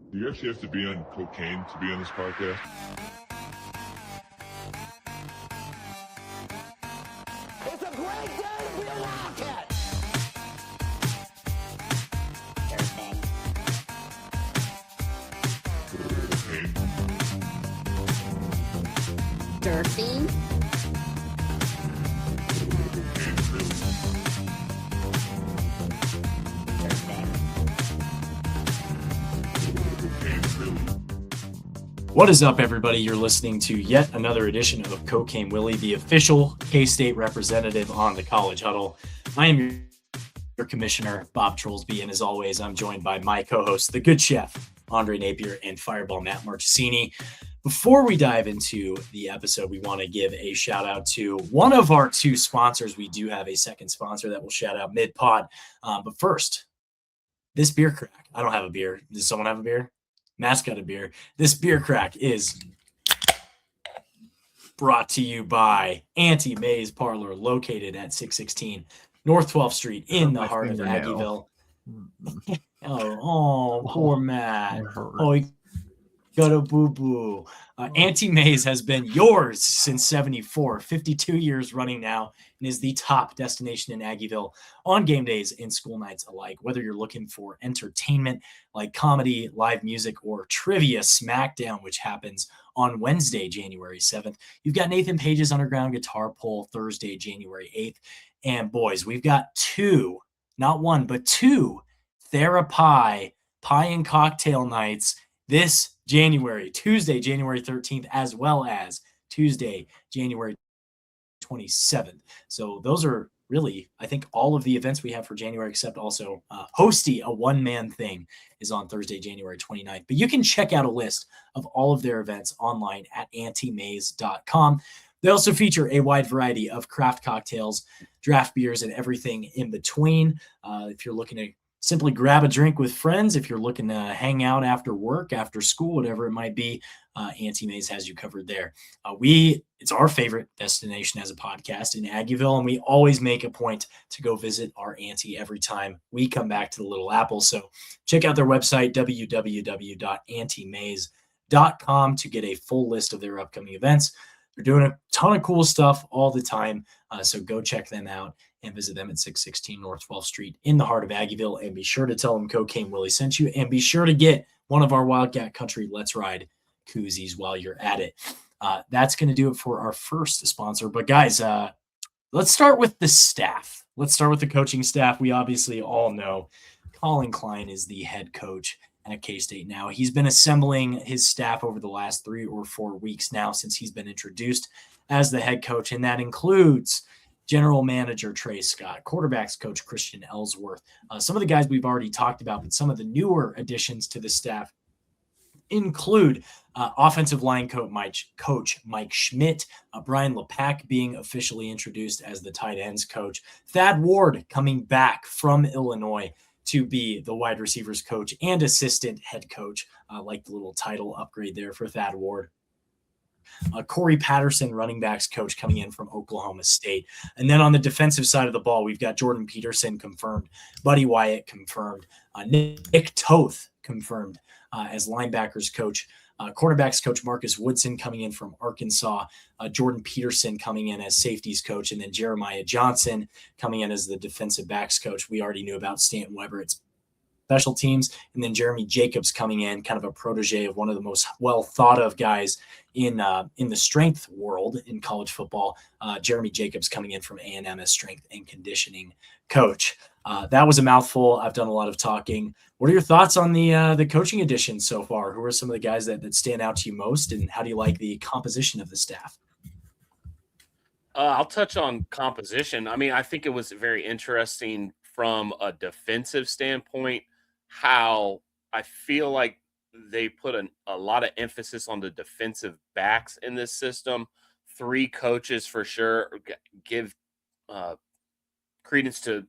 Do you actually have to be on cocaine to be on this podcast? It's a great day to be a Wildcat! Cocaine. Durfing. What is up, everybody? You're listening to yet another edition of Cocaine Willie, the official K-State representative on the College Huddle. I am your commissioner, Bob Trollsby, and as always, I'm joined by my co-host, the good chef, Andre Napier, and Fireball Matt Marchesini. Before we dive into the episode, we want to give a shout out to one of our two sponsors. We do have a second sponsor that we'll shout out mid-pod. But first, this beer crack. I don't have a beer. Does someone have a beer? Matt's got a beer. This beer crack is brought to you by Auntie May's Parlor, located at 616 North 12th Street in the heart of Aggieville. Poor Matt. Oh, he got a boo-boo. Auntie May's has been yours since 74, 52 years running now, and is the top destination in Aggieville on game days and school nights alike. Whether you're looking for entertainment like comedy, live music, or trivia smackdown, which happens on Wednesday, January 7th, you've got Nathan Page's Underground Guitar Pull Thursday, January 8th. And boys, we've got two, not one, but two Therapie pie and cocktail nights this January, Tuesday, January 13th, as well as Tuesday, January 27th. So those are really, I think, all of the events we have for January, except also Hosty, a one-man thing, is on Thursday, January 29th. But you can check out a list of all of their events online at auntiemays.com. They also feature a wide variety of craft cocktails, draft beers, and everything in between. If you're looking to simply grab a drink with friends, if you're looking to hang out after work, after school, whatever it might be, Auntie May's has you covered there. It's our favorite destination as a podcast in Aggieville, and we always make a point to go visit our auntie every time we come back to the Little Apple. So check out their website, www.auntiemays.com, to get a full list of their upcoming events. They're doing a ton of cool stuff all the time, so go check them out and visit them at 616 North 12th Street in the heart of Aggieville. And be sure to tell them Cocaine Willie sent you, and be sure to get one of our Wildcat Country Let's Ride koozies while you're at it. That's going to do it for our first sponsor. But guys, let's start with the staff. Let's start with the coaching staff. We obviously all know Collin Klein is the head coach at K-State now. He's been assembling his staff over the last 3 or 4 weeks now since he's been introduced as the head coach, and that includes general manager Trey Scott, quarterbacks coach Christian Ellsworth, some of the guys we've already talked about, but some of the newer additions to the staff include offensive line coach Mike Schmidt, Brian Lepak being officially introduced as the tight ends coach, Thad Ward coming back from Illinois to be the wide receivers coach and assistant head coach, like the little title upgrade there for Thad Ward. Corey Patterson, running backs coach, coming in from Oklahoma State. And then on the defensive side of the ball, we've got Jordan Peterson confirmed, Buddy Wyatt confirmed, Nick Toth confirmed as linebackers coach, cornerbacks coach Marcus Woodson coming in from Arkansas, Jordan Peterson coming in as safeties coach, and then Jeremiah Johnson coming in as the defensive backs coach. We already knew about Stanton Weber at special teams, and then Jeremy Jacobs coming in, kind of a protege of one of the most well thought of guys in the strength world in college football. Jeremy Jacobs coming in from A&M as strength and conditioning coach. That was a mouthful. I've done a lot of talking. What are your thoughts on the coaching additions so far? Who are some of the guys that stand out to you most, and how do you like the composition of the staff? I'll touch on composition. I mean, I think it was very interesting from a defensive standpoint, how I feel like they put a lot of emphasis on the defensive backs in this system. 3 coaches for sure give credence to,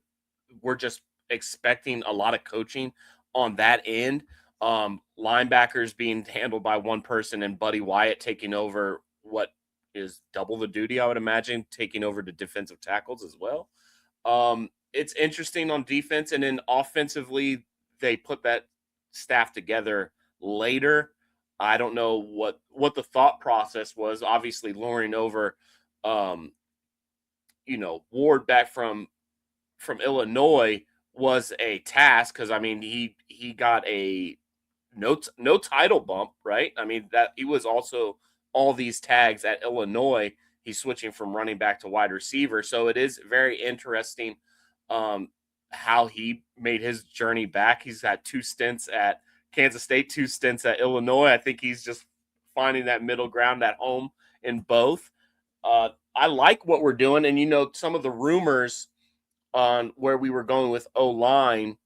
we're just expecting a lot of coaching on that end. Linebackers being handled by one person, and Buddy Wyatt taking over what is double the duty, I would imagine, taking over the defensive tackles as well. It's interesting on defense, and then offensively, they put that staff together later. I don't know what the thought process was. Obviously, luring over, Ward back from Illinois was a task because I mean he got a no title bump, right? I mean that he was also all these tags at Illinois. He's switching from running back to wide receiver, so it is very interesting how he made his journey back. He's had 2 stints at Kansas State, 2 stints at Illinois. I think he's just finding that middle ground at home in both. I like what we're doing, and some of the rumors on where we were going with O-line,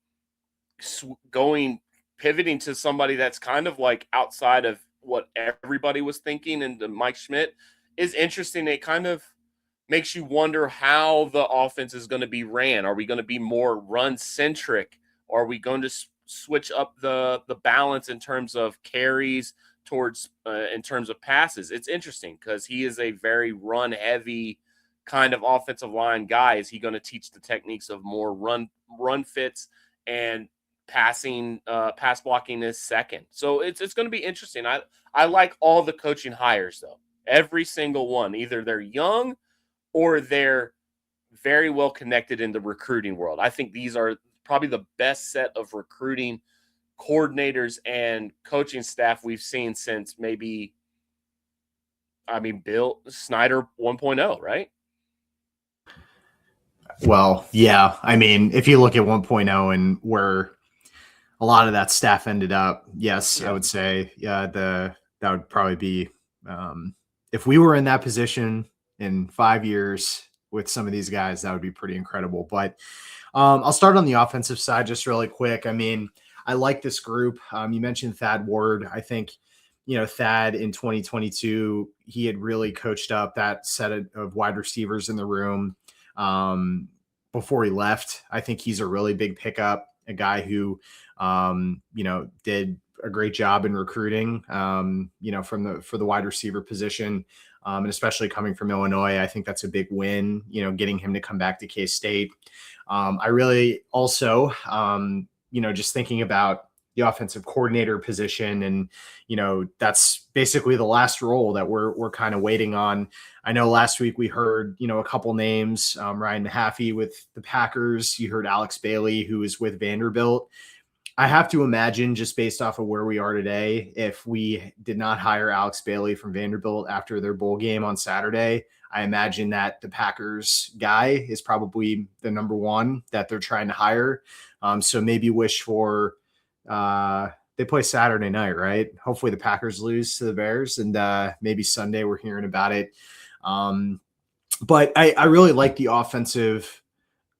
pivoting to somebody that's kind of like outside of what everybody was thinking, and the Mike Schmidt is interesting. It kind of makes you wonder how the offense is going to be ran. Are we going to be more run centric? Are we going to switch up the balance in terms of carries towards in terms of passes? It's interesting because he is a very run heavy kind of offensive line guy. Is he going to teach the techniques of more run fits and pass blocking is second? So it's going to be interesting. I like all the coaching hires though. Every single one. Either they're young or they're very well connected in the recruiting world. I think these are probably the best set of recruiting coordinators and coaching staff we've seen since Bill Snyder 1.0, right? Well, yeah. I mean, if you look at 1.0 and where a lot of that staff ended up, yes, yeah. I would say, that would probably be, if we were in that position in 5 years with some of these guys, that would be pretty incredible. But I'll start on the offensive side just really quick. I mean, I like this group. You mentioned Thad Ward. I think, Thad in 2022, he had really coached up that set of wide receivers in the room before he left. I think he's a really big pickup, a guy who, did a great job in recruiting, for the wide receiver position. And especially coming from Illinois, I think that's a big win, getting him to come back to K-State. I really also, just thinking about the offensive coordinator position, and, that's basically the last role that we're kind of waiting on. I know last week we heard, a couple names, Ryan Mahaffey with the Packers. You heard Alex Bailey, who is with Vanderbilt. I have to imagine, just based off of where we are today, if we did not hire Alex Bailey from Vanderbilt after their bowl game on Saturday, I imagine that the Packers guy is probably the number one that they're trying to hire. So maybe wish for they play Saturday night, right? Hopefully the Packers lose to the Bears, and maybe Sunday we're hearing about it. But I really like the offensive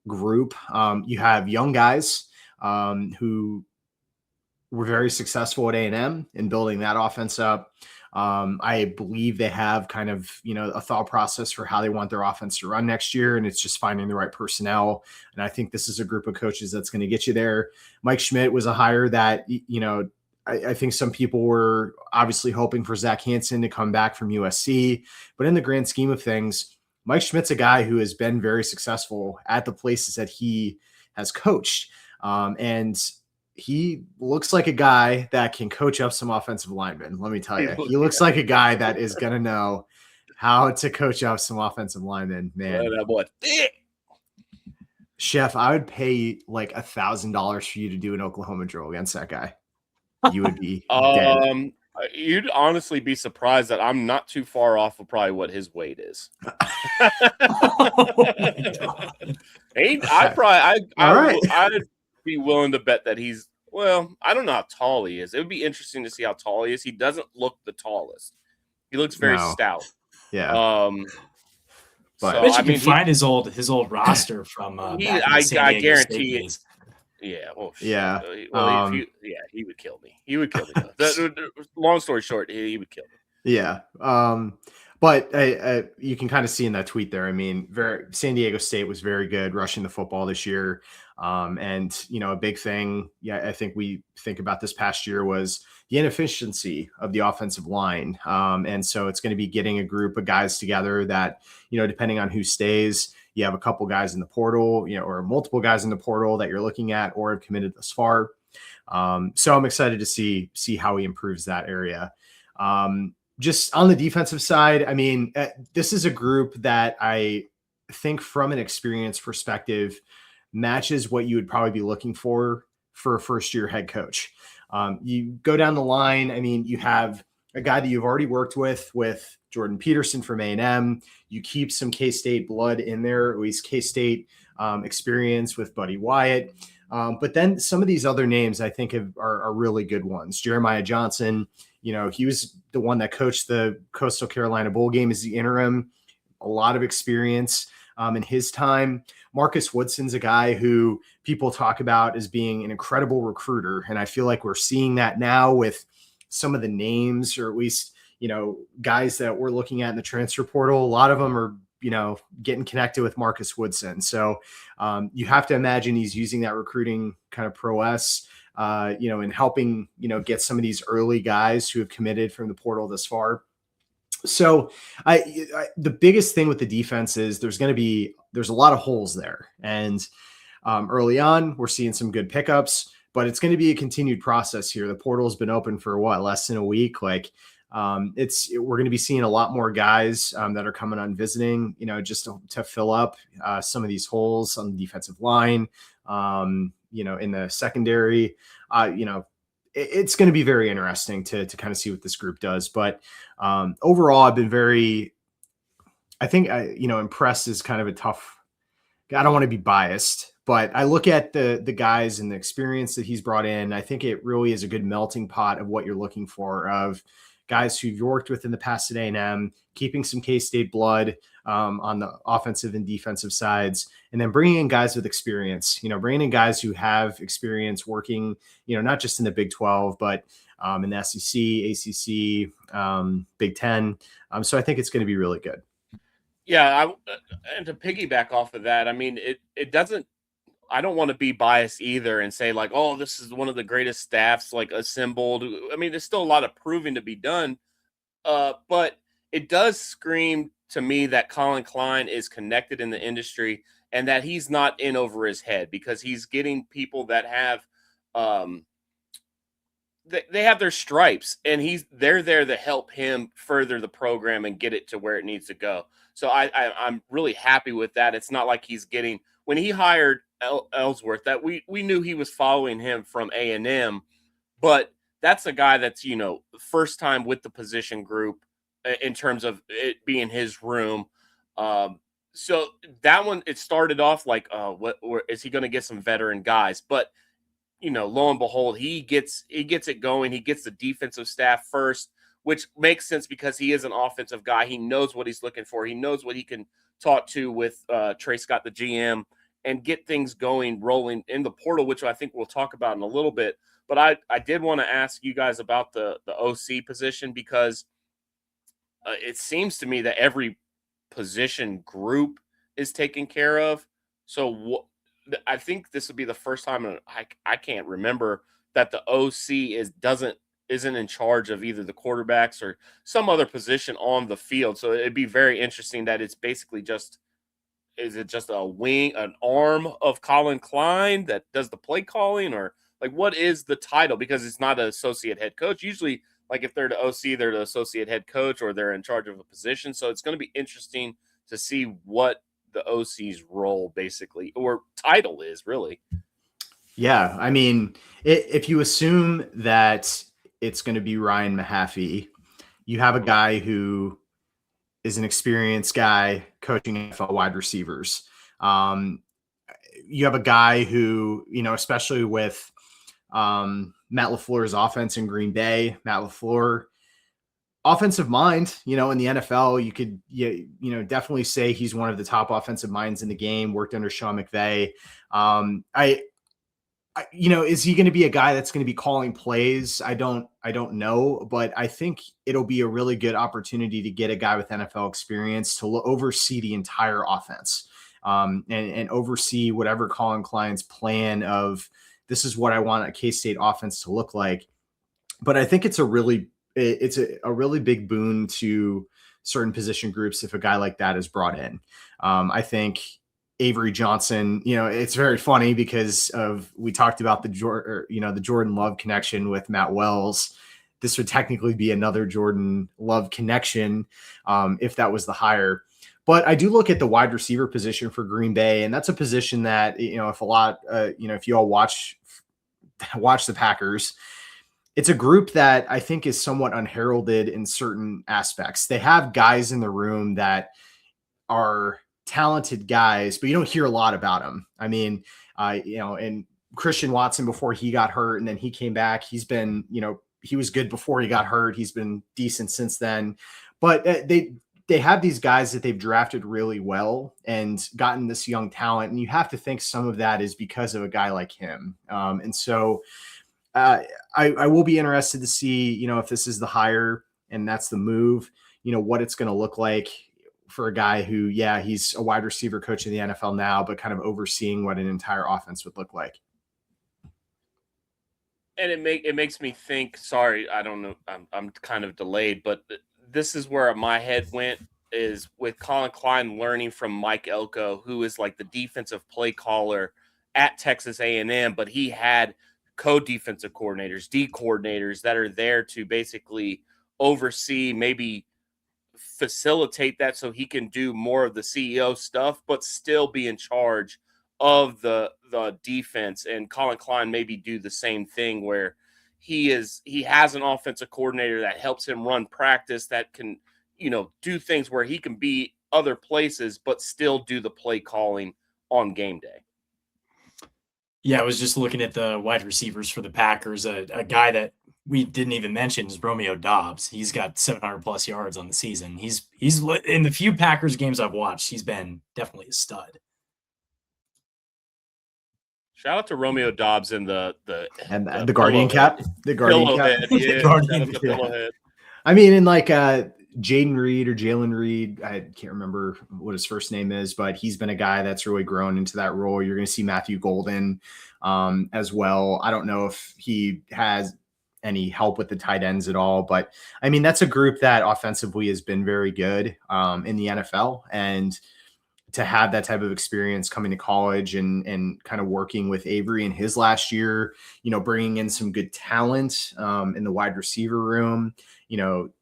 group. You have young guys who were very successful at A&M in building that offense up. I believe they have kind of, a thought process for how they want their offense to run next year, and it's just finding the right personnel. And I think this is a group of coaches that's going to get you there. Mike Schmidt was a hire that, I think some people were obviously hoping for Zach Hansen to come back from USC, but in the grand scheme of things, Mike Schmidt's a guy who has been very successful at the places that he has coached. And he looks like a guy that can coach up some offensive linemen. Let me tell you, he looks like a guy that is going to know how to coach up some offensive linemen, man. That boy. Chef, I would pay like $1,000 for you to do an Oklahoma drill against that guy. You would be dead. You'd honestly be surprised that I'm not too far off of probably what his weight is. I'd be willing to bet that he's, well, I don't know how tall he is. It would be interesting to see how tall he is. He doesn't look the tallest. He looks very stout. Yeah. But I bet you can find his old roster from I guarantee it. Yeah. Well, yeah. Well, he would kill me. He would kill me. Long story short, he would kill me. Yeah. But you can kind of see in that tweet there. I mean, San Diego State was very good rushing the football this year. And, a big thing, I think we think about this past year was the inefficiency of the offensive line. And so it's going to be getting a group of guys together that, depending on who stays, you have a couple guys in the portal, or multiple guys in the portal that you're looking at or have committed thus far. So I'm excited to see how he improves that area. Just on the defensive side, I mean, this is a group that I think from an experience perspective matches what you would probably be looking for a first-year head coach. You go down the line. I mean, you have a guy that you've already worked with Jordan Peterson from A&M. You keep some K-State blood in there, at least K-State experience with Buddy Wyatt. But then some of these other names I think are really good ones. Jeremiah Johnson, he was the one that coached the Coastal Carolina Bowl game as the interim. A lot of experience in his time. Marcus Woodson's a guy who people talk about as being an incredible recruiter. And I feel like we're seeing that now with some of the names, or at least, guys that we're looking at in the transfer portal. A lot of them are, getting connected with Marcus Woodson. So you have to imagine he's using that recruiting kind of prowess, and helping, get some of these early guys who have committed from the portal this far. So the biggest thing with the defense is there's a lot of holes there. And early on, we're seeing some good pickups, but it's going to be a continued process here. The portal has been open for less than a week. We're going to be seeing a lot more guys that are coming on visiting, just to fill up some of these holes on the defensive line, in the secondary, it's going to be very interesting to kind of see what this group does. But overall, I've been impressed is kind of a tough, I don't want to be biased, but I look at the guys and the experience that he's brought in. I think it really is a good melting pot of what you're looking for, of guys who you've worked with in the past at A&M, keeping some K-State blood on the offensive and defensive sides, and then bringing in guys with experience, bringing in guys who have experience working, not just in the Big 12, but in the SEC, ACC, Big 10. So I think it's going to be really good. Yeah. And to piggyback off of that, I mean, it doesn't, I don't want to be biased either and say like, oh, this is one of the greatest staffs assembled. I mean, there's still a lot of proving to be done. But it does scream to me that Collin Klein is connected in the industry and that he's not in over his head, because he's getting people that have, they have their stripes, and they're there to help him further the program and get it to where it needs to go. So I'm really happy with that. It's not like he's getting, when he hired Ellsworth, that we knew he was following him from A&M, but that's a guy that's, first time with the position group in terms of it being his room. So that one, it started off like, is he going to get some veteran guys? But, lo and behold, he gets it going. He gets the defensive staff first, which makes sense because he is an offensive guy. He knows what he's looking for. He knows what he can talk to with Trey Scott, the GM, and get things rolling in the portal, which I think we'll talk about in a little bit. But I did want to ask you guys about the OC position, because it seems to me that every position group is taken care of. So I think this would be the first time I can't remember that the OC isn't in charge of either the quarterbacks or some other position on the field. So it'd be very interesting that it's basically is it just an arm of Collin Klein that does the play calling, or what is the title? Because it's not an associate head coach. Usually, if they're the OC, they're the associate head coach, or they're in charge of a position. So it's going to be interesting to see what the OC's role basically, or title is, really. Yeah. I mean, if you assume that it's going to be Ryan Mahaffey, you have a guy who is an experienced guy coaching NFL wide receivers. You have a guy who, especially with Matt LaFleur's offense in Green Bay, Matt LaFleur, offensive mind, in the NFL, you could, definitely say he's one of the top offensive minds in the game, worked under Sean McVay. Is he going to be a guy that's going to be calling plays? I don't know, but I think it'll be a really good opportunity to get a guy with NFL experience to oversee the entire offense, and oversee whatever Collin Klein's plan of, this is what I want a K-State offense to look like. But I think it's a really big boon to certain position groups if a guy like that is brought in. I think Avery Johnson, it's very funny because we talked about the Jordan Love connection with Matt Wells. This would technically be another Jordan Love connection if that was the hire. But I do look at the wide receiver position for Green Bay, and that's a position that, if you all watch the Packers, it's a group that I think is somewhat unheralded in certain aspects. They have guys in the room that are talented guys, but you don't hear a lot about them. I mean, and Christian Watson, before he got hurt and then he came back, he's been, he was good before he got hurt. He's been decent since then, but they have these guys that they've drafted really well and gotten this young talent. And you have to think some of that is because of a guy like him. And so I will be interested to see, if this is the hire and that's the move, what it's going to look like for a guy who, he's a wide receiver coach in the NFL now, but kind of overseeing what an entire offense would look like. And it makes me think, sorry, I don't know, I'm kind of delayed, but this is where my head went, is with Collin Klein learning from Mike Elko, who is like the defensive play caller at Texas A&M, but he had co-defensive coordinators, D coordinators that are there to basically oversee, maybe facilitate that so he can do more of the CEO stuff, but still be in charge of the defense. And Collin Klein maybe do the same thing where he has an offensive coordinator that helps him run practice, that can, do things where he can be other places, but still do the play calling on game day. Yeah, I was just looking at the wide receivers for the Packers. A guy that we didn't even mention is Romeo Doubs. He's got 700 plus yards on the season. He's in the few Packers games I've watched, he's been definitely a stud. Shout out to Romeo Doubs and the Guardian cap, the Guardian cap. Head. Yeah, Guardian Head. I mean, in like Jaden Reed or Jalen Reed, I can't remember what his first name is, but he's been a guy that's really grown into that role. You're going to see Matthew Golden as well. I don't know if he has any help with the tight ends at all, but I mean, that's a group that offensively has been very good in the NFL, and to have that type of experience coming to college and kind of working with Avery in his last year, bringing in some good talent in the wide receiver room.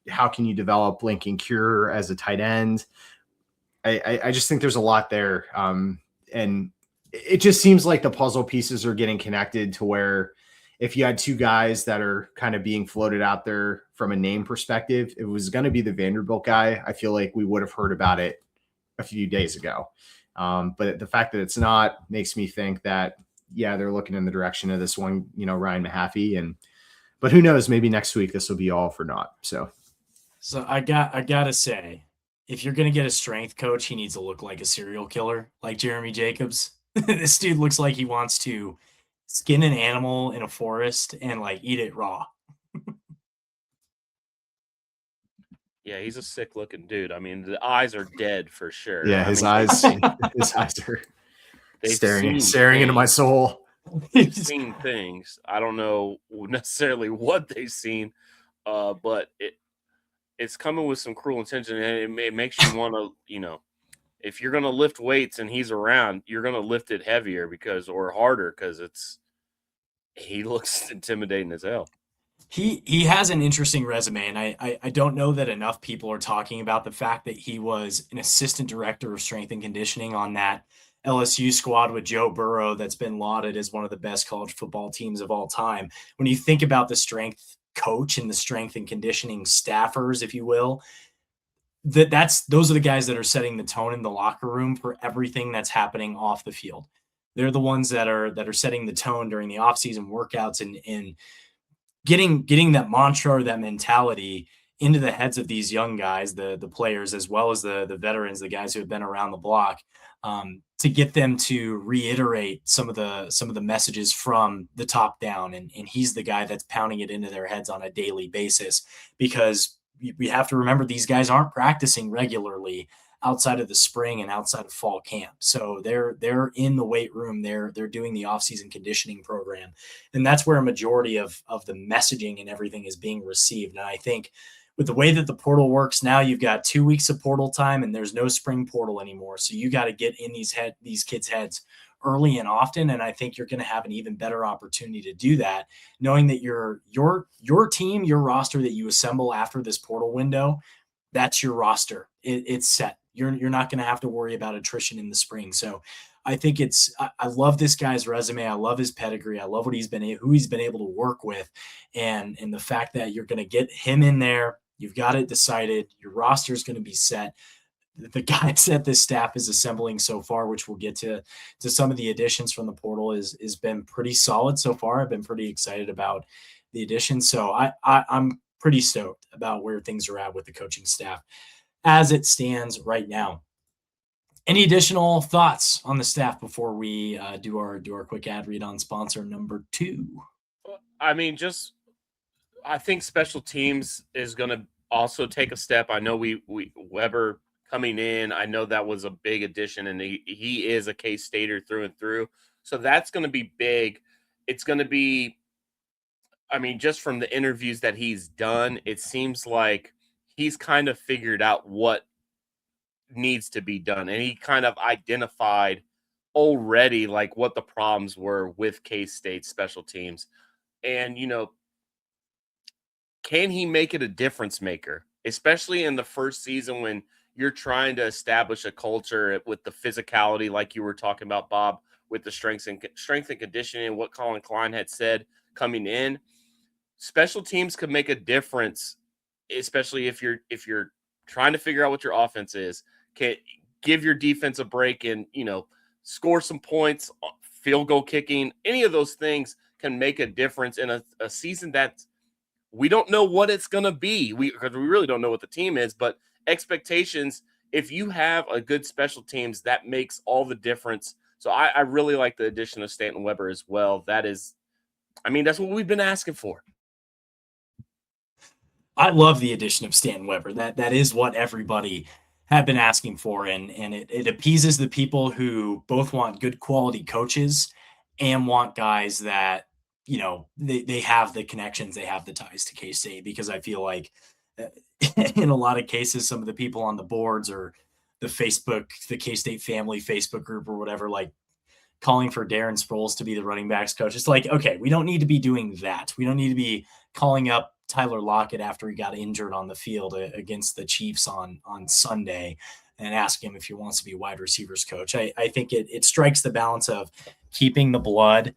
How can you develop Lincoln Cure as a tight end? I just think there's a lot there. And it just seems like the puzzle pieces are getting connected to where if you had two guys that are kind of being floated out there from a name perspective, if it was going to be the Vanderbilt guy, I feel like we would have heard about it a few days ago. But the fact that it's not makes me think that, they're looking in the direction of this one, Ryan Mahaffey. But who knows, maybe next week this will be all for naught. So I gotta say, if you're gonna get a strength coach, he needs to look like a serial killer, like Jeremy Jacobs. This dude looks like he wants to skin an animal in a forest and like eat it raw. Yeah, he's a sick looking dude. I mean, the eyes are dead for sure. Yeah, his eyes are staring into my soul. They've seen things. I don't know necessarily what they've seen, but it's coming with some cruel intention, and it makes you want to, if you're going to lift weights and he's around, you're going to lift it heavier or harder because he looks intimidating as hell. He has an interesting resume, and I don't know that enough people are talking about the fact that he was an assistant director of strength and conditioning on that LSU squad with Joe Burrow that's been lauded as one of the best college football teams of all time. When you think about the strength coach and the strength and conditioning staffers, if you will, those are the guys that are setting the tone in the locker room for everything that's happening off the field. They're the ones that are setting the tone during the offseason workouts and getting that mantra or that mentality into the heads of these young guys, the players, as well as the veterans, the guys who have been around the block, to get them to reiterate some of the messages from the top down. And he's the guy that's pounding it into their heads on a daily basis, because we have to remember these guys aren't practicing regularly outside of the spring and outside of fall camp. So they're in the weight room. They're doing the off-season conditioning program. And that's where a majority of the messaging and everything is being received. And I think with the way that the portal works now, you've got 2 weeks of portal time and there's no spring portal anymore. So you got to get in these kids' heads early and often. And I think you're going to have an even better opportunity to do that, knowing that your team, your roster that you assemble after this portal window, that's your roster. It's set. You're not going to have to worry about attrition in the spring. So I think I love this guy's resume. I love his pedigree. I love who he's been able to work with. And the fact that you're going to get him in there, you've got it decided. Your roster is going to be set. The guys that this staff is assembling so far, which we'll get to some of the additions from the portal, is been pretty solid so far. I've been pretty excited about the additions. So I'm pretty stoked about where things are at with the coaching staff as it stands right now. Any additional thoughts on the staff before we do our quick ad read on sponsor number 2? I mean, I think special teams is going to also take a step. I know we Weber coming in, I know that was a big addition, and he is a K-Stater through and through. So that's going to be big. It's going to be, I mean, just from the interviews that he's done, it seems like he's kind of figured out what needs to be done. And he kind of identified already like what the problems were with K-State special teams. And, can he make it a difference maker, especially in the first season when you're trying to establish a culture with the physicality, like you were talking about, Bob, with the strength and conditioning, what Collin Klein had said coming in. Special teams could make a difference, especially if you're trying to figure out what your offense is. Can give your defense a break and score some points, field goal kicking, any of those things can make a difference in a season that we don't know what it's going to be. Because we really don't know what the team is, but expectations, if you have a good special teams, that makes all the difference. So I really like the addition of Stanton Weber as well. That's what we've been asking for. I love the addition of Stanton Weber. That is what everybody have been asking for. And it appeases the people who both want good quality coaches and want guys that, they have the connections, they have the ties to K-State, because I feel like in a lot of cases, some of the people on the boards or the K-State family Facebook group or whatever, like calling for Darren Sproles to be the running backs coach. It's like, okay, we don't need to be doing that. We don't need to be calling up Tyler Lockett after he got injured on the field against the Chiefs on Sunday and ask him if he wants to be wide receivers coach. I think it strikes the balance of keeping the blood,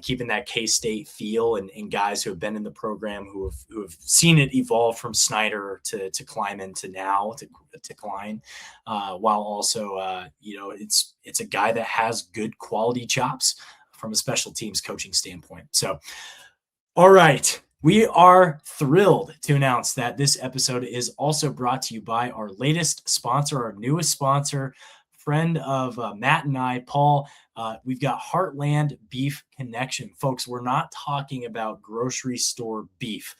keeping that K-State feel, and guys who have been in the program who have seen it evolve from Snyder to Kleiman to now to Klein, while also it's a guy that has good quality chops from a special teams coaching standpoint. So, all right. We are thrilled to announce that this episode is also brought to you by our latest sponsor, our newest sponsor, friend of Matt and I, Paul. We've got Heartland Beef Connection. Folks, we're not talking about grocery store beef.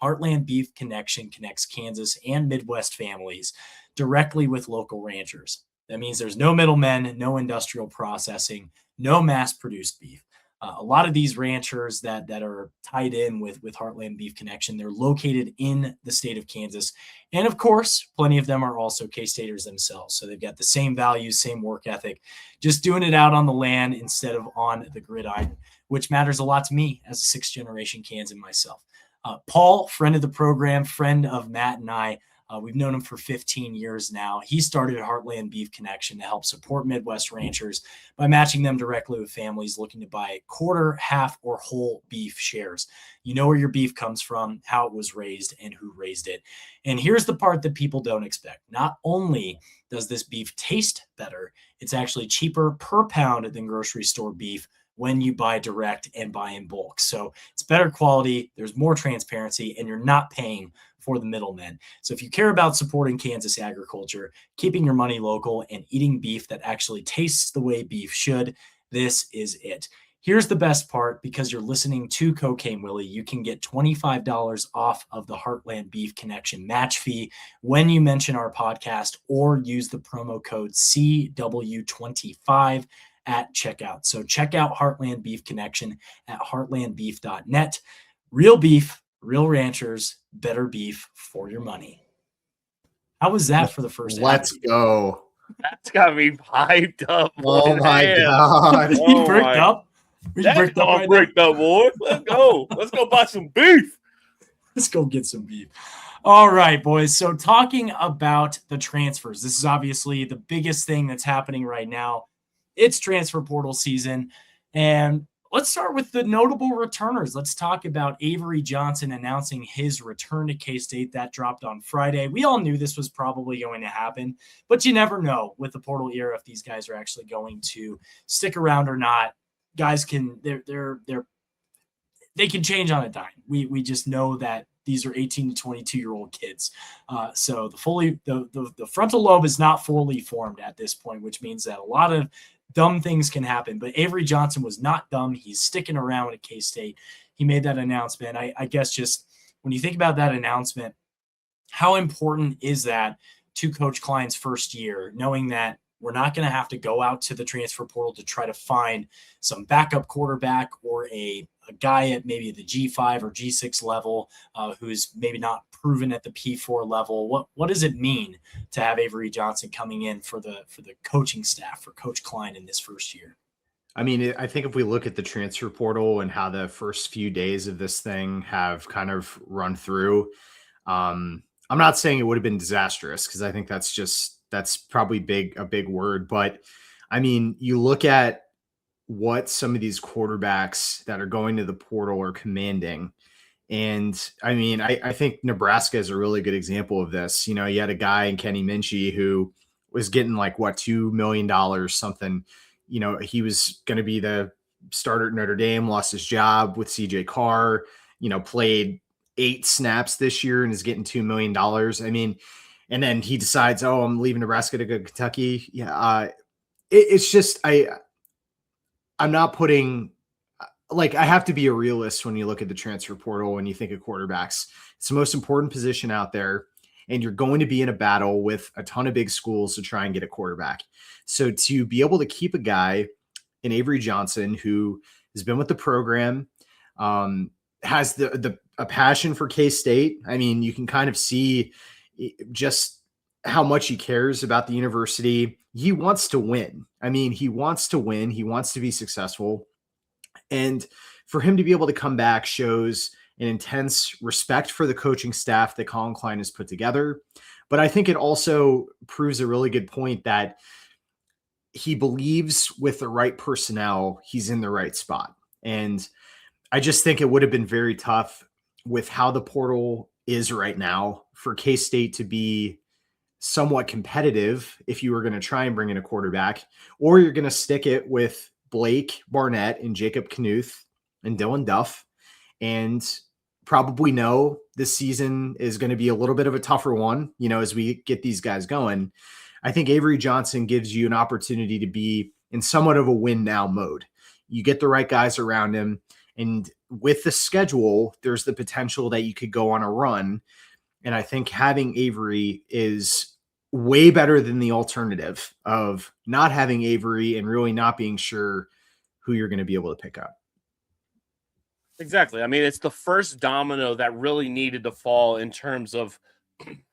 Heartland Beef Connection connects Kansas and Midwest families directly with local ranchers. That means there's no middlemen, no industrial processing, no mass-produced beef. A lot of these ranchers that are tied in with Heartland Beef Connection, they're located in the state of Kansas. And of course, plenty of them are also K-Staters themselves. So they've got the same values, same work ethic, just doing it out on the land instead of on the gridiron, which matters a lot to me as a sixth-generation Kansan myself. Paul, friend of the program, friend of Matt and I, we've known him for 15 years now. He started Heartland Beef Connection to help support Midwest ranchers by matching them directly with families looking to buy quarter, half, or whole beef shares. You know where your beef comes from, how it was raised, and who raised it. And here's the part that people don't expect. Not only does this beef taste better, it's actually cheaper per pound than grocery store beef when you buy direct and buy in bulk. So it's better quality, there's more transparency, and you're not paying for the middlemen. So if you care about supporting Kansas agriculture, keeping your money local, and eating beef that actually tastes the way beef should, this is it. Here's the best part. Because you're listening to Cocaine Willie, you can get $25 off of the Heartland Beef Connection match fee when you mention our podcast or use the promo code CW25 at checkout. So check out Heartland Beef Connection at heartlandbeef.net. Real beef, Real ranchers, better beef for your money. How was that for the first? Let's go. That's got me hyped up. Oh my God. You Oh bricked my- up? Were you That's bricked up all right bricked up, boy. Let's go. Let's go buy some beef. Let's go get some beef. All right, boys. So talking about the transfers, this is obviously the biggest thing that's happening right now. It's transfer portal season. And let's start with the notable returners. Let's talk about Avery Johnson announcing his return to K-State. That dropped on Friday. We all knew this was probably going to happen, but you never know with the portal era if these guys are actually going to stick around or not. Guys can they can change on a dime. We just know that these are 18 to 22-year-old kids. So the frontal lobe is not fully formed at this point, which means that a lot of dumb things can happen. But Avery Johnson was not dumb. He's sticking around at K-State. He made that announcement. I guess just when you think about that announcement, how important is that to Coach Klein's first year, knowing that we're not going to have to go out to the transfer portal to try to find some backup quarterback or a guy at maybe the G5 or G6 level who's maybe not proven at the P4 level. What does it mean to have Avery Johnson coming in for the coaching staff for Coach Klein in this first year? I mean, I think if we look at the transfer portal and how the first few days of this thing have kind of run through, I'm not saying it would have been disastrous because I think that's probably a big word. But I mean, you look at what some of these quarterbacks that are going to the portal are commanding. And I mean, I think Nebraska is a really good example of this. You know, you had a guy in Kenny Minchie who was getting like $2 million, something. You know, he was going to be the starter at Notre Dame, lost his job with CJ Carr, you know, played 8 snaps this year and is getting $2 million. I mean, and then he decides, oh, I'm leaving Nebraska to go to Kentucky. Yeah. It's just, I'm not putting, like, I have to be a realist when you look at the transfer portal and you think of quarterbacks. It's the most important position out there, and you're going to be in a battle with a ton of big schools to try and get a quarterback. So to be able to keep a guy in Avery Johnson who has been with the program, has a passion for K-State. I mean, you can kind of see just how much he cares about the university. He wants to win. I mean, he wants to win. He wants to be successful. And for him to be able to come back shows an intense respect for the coaching staff that Collin Klein has put together. But I think it also proves a really good point that he believes with the right personnel, he's in the right spot. And I just think it would have been very tough with how the portal is right now for K-State to be somewhat competitive if you were going to try and bring in a quarterback, or you're going to stick it with Blake Barnett and Jacob Knuth and Dylan Duff, and probably know this season is going to be a little bit of a tougher one, you know, as we get these guys going. I think Avery Johnson gives you an opportunity to be in somewhat of a win now mode. You get the right guys around him, and with the schedule, there's the potential that you could go on a run. And I think having Avery is way better than the alternative of not having Avery and really not being sure who you're going to be able to pick up. Exactly. I mean, it's the first domino that really needed to fall in terms of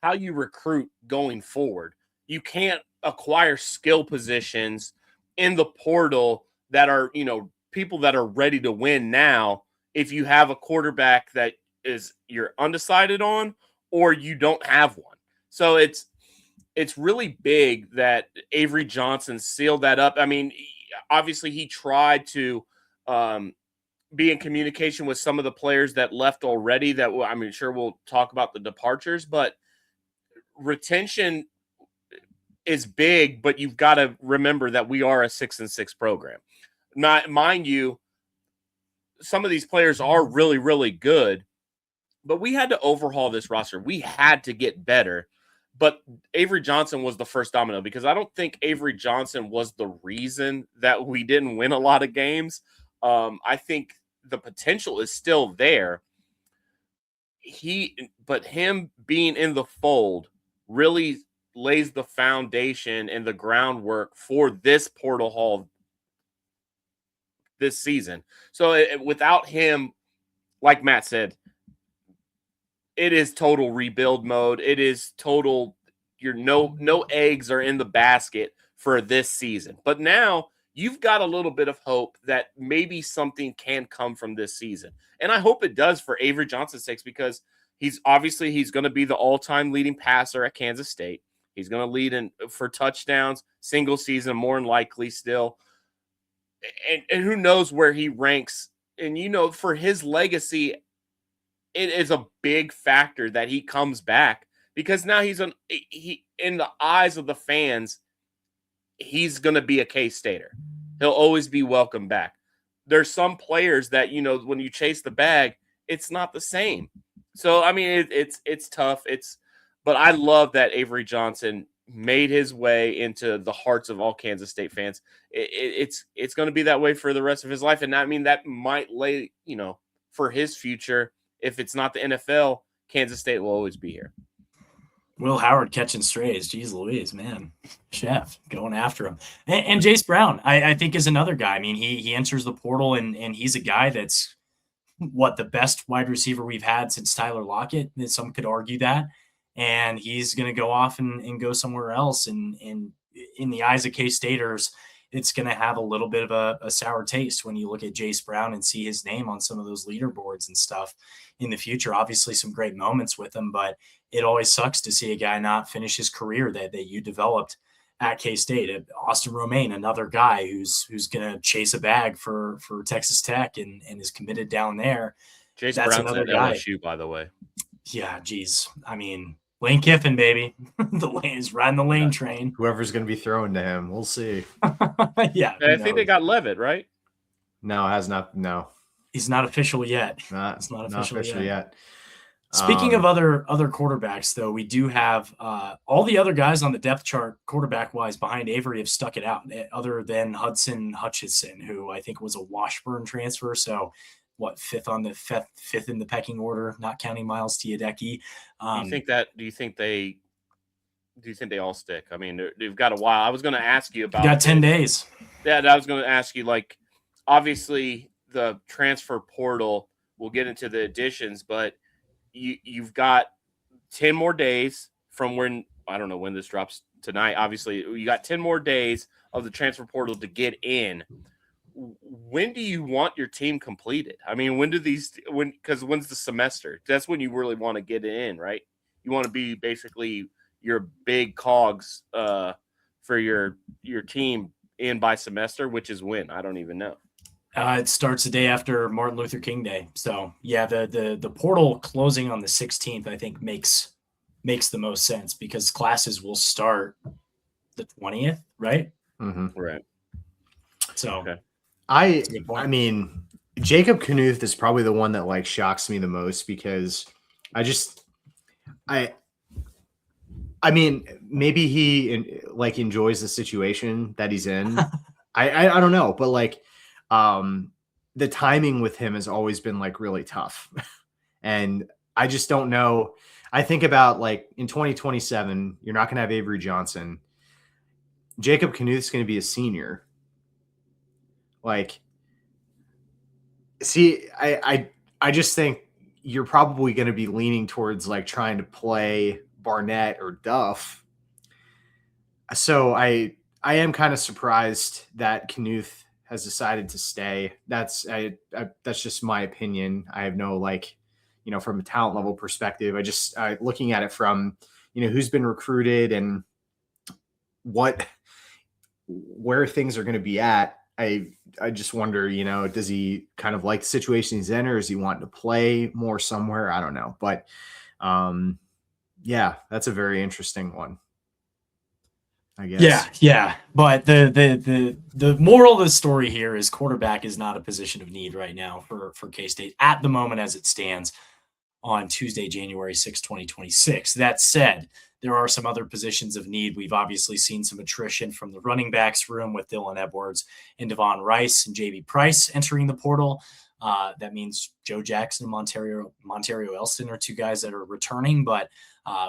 how you recruit going forward. You can't acquire skill positions in the portal that are, you know, people that are ready to win now if you have a quarterback that you're undecided on or you don't have one. So it's really big that Avery Johnson sealed that up. I mean, obviously he tried to be in communication with some of the players that left already that I'm sure we'll talk about the departures, but retention is big, but you've got to remember that we are a 6-6 program. Not, mind you, some of these players are really, really good, but we had to overhaul this roster. We had to get better. But Avery Johnson was the first domino, because I don't think Avery Johnson was the reason that we didn't win a lot of games. I think the potential is still there. But him being in the fold really lays the foundation and the groundwork for this portal haul this season. So without him, like Matt said, it is total rebuild mode. It is total. No eggs are in the basket for this season. But now you've got a little bit of hope that maybe something can come from this season, and I hope it does for Avery Johnson's sake, because he's going to be the all-time leading passer at Kansas State. He's going to lead in for touchdowns, single season, more than likely still. And who knows where he ranks. And, for his legacy, it is a big factor that he comes back, because now he's in the eyes of the fans, he's going to be a K-Stater. He'll always be welcome back. There's some players that, when you chase the bag, it's not the same. So, I mean, it's tough. But I love that Avery Johnson made his way into the hearts of all Kansas State fans. It's going to be that way for the rest of his life. And I mean, that might lay, for his future, if it's not the NFL, Kansas State will always be here. Will Howard catching strays. Jeez Louise, man. Chef going after him. And Jace Brown, I think, is another guy. I mean, he enters the portal, and he's a guy that's the best wide receiver we've had since Tyler Lockett. Some could argue that. And he's going to go off and go somewhere else. And in the eyes of K-Staters, it's going to have a little bit of a sour taste when you look at Jace Brown and see his name on some of those leaderboards and stuff in the future. Obviously, some great moments with him, but it always sucks to see a guy not finish his career that you developed at K-State. Austin Romaine, another guy who's going to chase a bag for Texas Tech and is committed down there. Jace That's Brown's another at guy. LSU, by the way. Yeah, geez. I mean, Lane Kiffin, baby. The lane is riding the lane train. Whoever's going to be throwing to him, we'll see. Yeah. I think they got Levitt, right? No, has not. No, he's not official yet. It's not official yet. Speaking of other quarterbacks, though, we do have all the other guys on the depth chart, quarterback-wise, behind Avery have stuck it out, other than Hudson Hutchinson, who I think was a Washburn transfer. So, fifth in the pecking order, not counting Miles Teodecki. Do you think they all stick? I mean, they've got a while. I was going to ask you about. You got 10 days. Yeah, I was going to ask you, obviously the transfer portal. We'll get into the additions, but you've got 10 more days from when, I don't know when this drops tonight. Obviously, you got 10 more days of the transfer portal to get in. When do you want your team completed? I mean, because when's the semester? That's when you really want to get it in, right? You want to be basically your big cogs for your team in by semester, which is when? I don't even know. It starts the day after Martin Luther King Day. So yeah, the portal closing on the 16th, I think makes the most sense, because classes will start the 20th, right? Mm-hmm. Right. So okay. I mean, Jacob Knuth is probably the one that shocks me the most, because I mean, maybe he enjoys the situation that he's in. I don't know, but the timing with him has always been really tough. And I just don't know. I think about in 2027, you're not going to have Avery Johnson. Jacob Knuth's going to be a senior. See, I just think you're probably going to be leaning towards trying to play Barnett or Duff. So I am kind of surprised that Knuth has decided to stay. That's just my opinion. I have no from a talent level perspective. Looking at it from who's been recruited and where things are going to be at. I just wonder, does he kind of like the situation he's in, or is he wanting to play more somewhere? I don't know. But yeah, that's a very interesting one, I guess. Yeah. But the moral of the story here is quarterback is not a position of need right now for K-State at the moment as it stands on Tuesday, January 6, 2026. That said, there are some other positions of need. We've obviously seen some attrition from the running backs room with Dylan Edwards and Devon Rice and JB Price entering the portal. That means Joe Jackson and Montario Elston are two guys that are returning, but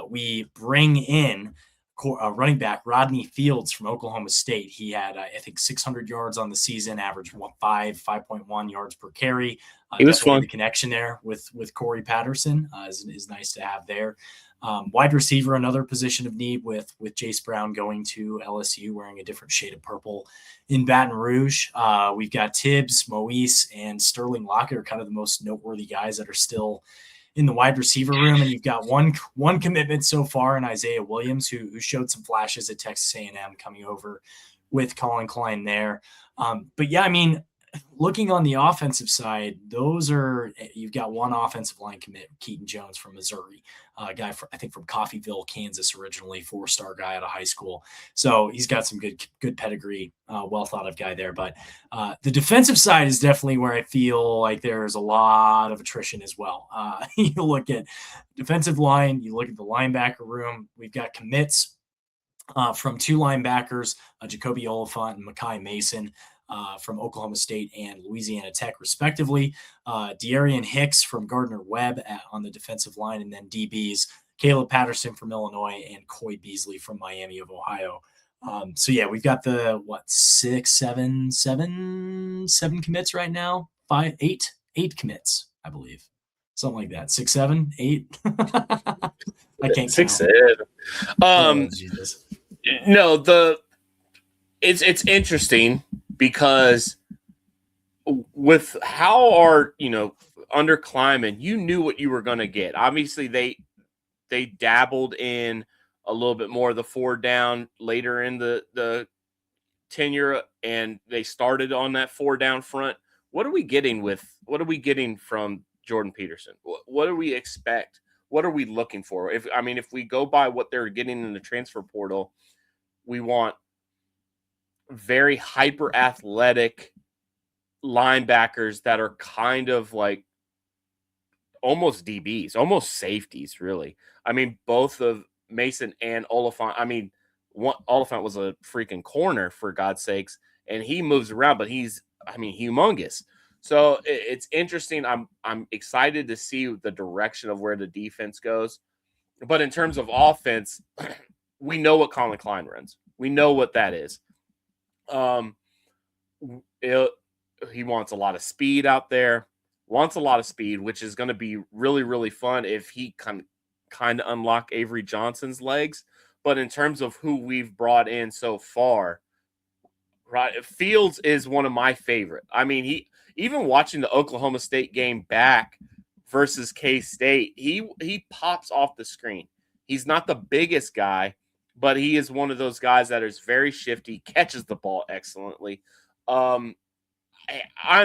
we bring in running back Rodney Fields from Oklahoma State. He had, I think, 600 yards on the season, averaged 5.1 yards per carry. He was fun. The connection there with Corey Patterson is nice to have there. Wide receiver, another position of need with Jace Brown going to LSU, wearing a different shade of purple in Baton Rouge. We've got Tibbs, Moise, and Sterling Lockett are kind of the most noteworthy guys that are still in the wide receiver room. And you've got one commitment so far in Isaiah Williams, who showed some flashes at Texas A&M, coming over with Collin Klein there. But yeah, I mean, looking on the offensive side, you've got one offensive line commit, Keaton Jones from Missouri, a guy I think from Coffeyville, Kansas, originally 4-star guy out of high school. So he's got some good pedigree, well thought of guy there. But the defensive side is definitely where I feel like there's a lot of attrition as well. You look at defensive line, you look at the linebacker room, we've got commits from 2 linebackers, Jacoby Oliphant and Mekhi Mason, from Oklahoma State and Louisiana Tech, respectively. De'Arian Hicks from Gardner-Webb on the defensive line, and then DBs, Caleb Patterson from Illinois and Coy Beasley from Miami of Ohio. So yeah, we've got the seven commits right now, eight commits, I believe, something like that. 6, 7, 8. I can't 6, count. 7. Jesus. No, it's interesting, because with how under Kleiman, you knew what you were going to get. Obviously, they dabbled in a little bit more of the 4 down later in the tenure, and they started on that 4 down front. What are we getting from Jordan Peterson? What do we expect? What are we looking for? If we go by what they're getting in the transfer portal, we want very hyper athletic linebackers that are kind of like almost DBs, almost safeties, really. I mean, both of Mason and Oliphant. I mean, Oliphant was a freaking corner, for God's sakes, and he moves around, but he's humongous. So it's interesting. I'm excited to see the direction of where the defense goes. But in terms of offense, we know what Collin Klein runs. We know what that is. He wants a lot of speed out there, which is going to be really, really fun if he can kind of unlock Avery Johnson's legs. But in terms of who we've brought in so far, right, Fields is one of my favorite. I mean, even watching the Oklahoma State game back versus K-State, he pops off the screen. He's not the biggest guy, but he is one of those guys that is very shifty, catches the ball excellently. I'm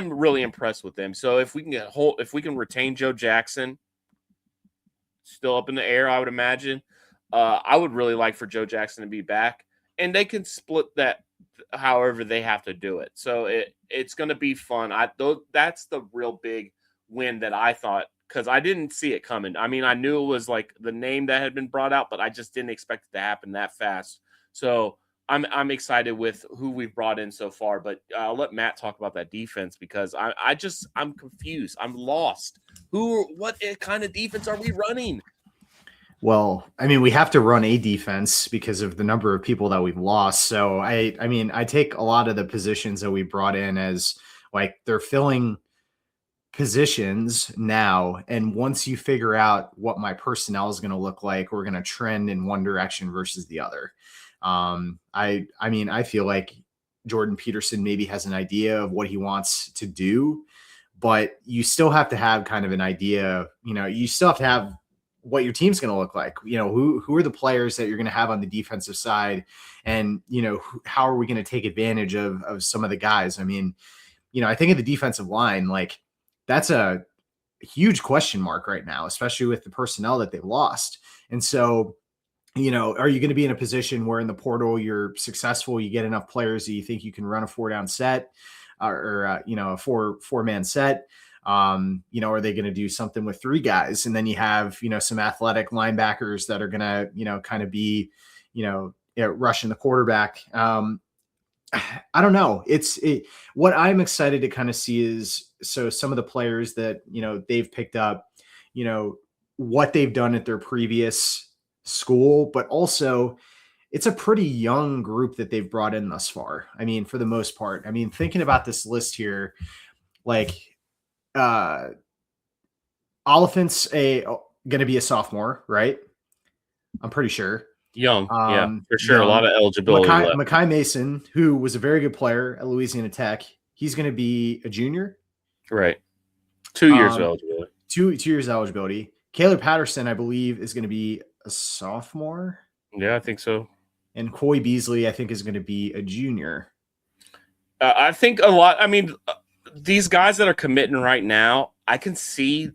really impressed with them. So if we can retain Joe Jackson, still up in the air, I would imagine. I would really like for Joe Jackson to be back, and they can split that however they have to do it. So it's going to be fun. That's the real big win that I thought, because I didn't see it coming. I mean, I knew it was like the name that had been brought out, but I just didn't expect it to happen that fast. So I'm excited with who we've brought in so far. But I'll let Matt talk about that defense, because I'm confused. I'm lost. What kind of defense are we running? Well, I mean, we have to run a defense because of the number of people that we've lost. So I take a lot of the positions that we brought in as like they're filling positions now, and once you figure out what my personnel is going to look like, we're going to trend in one direction versus the other. I feel like Jordan Peterson maybe has an idea of what he wants to do, but you still have to have kind of an idea. You still have to have what your team's going to look like. Who are the players that you're going to have on the defensive side, and how are we going to take advantage of some of the guys? I mean, I think of the defensive line, like that's a huge question mark right now, especially with the personnel that they've lost. And so, are you going to be in a position where in the portal you're successful, you get enough players that you think you can run a 4-down set or a four-man set? Are they going to do something with 3 guys? And then you have, some athletic linebackers that are going to, kind of be, rushing the quarterback. I don't know. What I'm excited to kind of see is, so some of the players that, they've picked up, what they've done at their previous school, but also it's a pretty young group that they've brought in thus far. I mean, for the most part. I mean, thinking about this list here, like Oliphant's going to be a sophomore, right? I'm pretty sure. Young, yeah, for sure. Young. A lot of eligibility left. Makai Mason, who was a very good player at Louisiana Tech, he's going to be a junior. Right. 2 years of eligibility. Two years of eligibility. Caleb Patterson, I believe, is going to be a sophomore. Yeah, I think so. And Coy Beasley, I think, is going to be a junior. I think a lot. I mean, these guys that are committing right now, I can see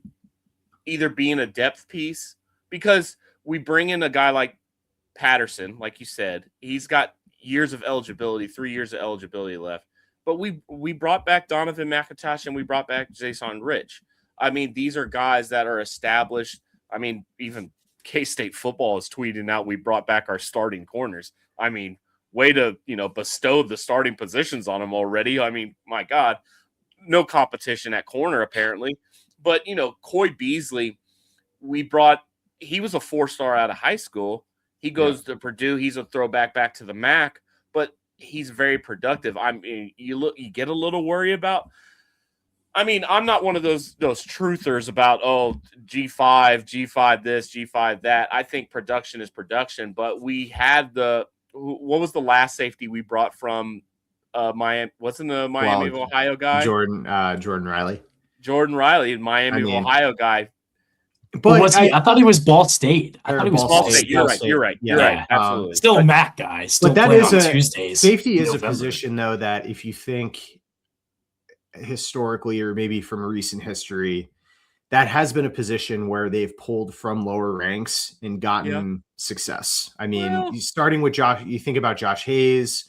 either being a depth piece because we bring in a guy like Patterson, like you said, he's got years of eligibility, 3 years of eligibility left. But we brought back Donovan McIntosh and we brought back Jason Rich. I mean, these are guys that are established. I mean, even K-State football is tweeting out we brought back our starting corners. I mean, way to, bestow the starting positions on them already. I mean, my God, no competition at corner apparently. But, Coy Beasley, he was a 4-star out of high school. He goes to Purdue. He's a throwback back to the MAC, but he's very productive. I mean, you get a little worried about. I mean, I'm not one of those truthers about G5 this, G5 that. I think production is production, but we had what was the last safety we brought from Miami? Wasn't the Miami of Ohio guy? Jordan Riley. Jordan Riley, Miami of Ohio guy. But was he? I thought he was Ball State. I thought he was Ball State. You're right. You're right. Absolutely. Still a MAC guy. Still but that is on Tuesdays. Safety is a position, though, that if you think historically or maybe from recent history, that has been a position where they've pulled from lower ranks and gotten success. I mean, starting with Josh, you think about Josh Hayes.